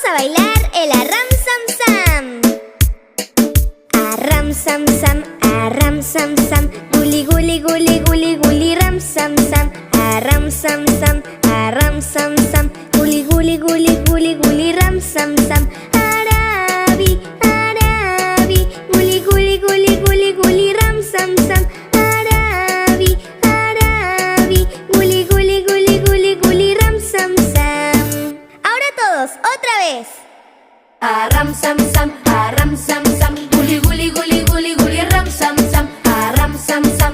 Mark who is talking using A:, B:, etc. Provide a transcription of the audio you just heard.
A: a bailar el arram sam sam. Arram sam sam, arram sam sam. Guli guli guli guli guli ram sam sam. Arram sam sam, arram sam sam. Guli guli guli guli guli ram sam sam. Arabi, arabi. Guli guli guli guli guli ram sam sam. Arabi, arabi. Guli guli guli guli guli ram sam sam. Ahora todos, otra vez.
B: Aram sam sam, aram sam sam. Guli guli guli guli guli ram sam sam. Aram sam sam.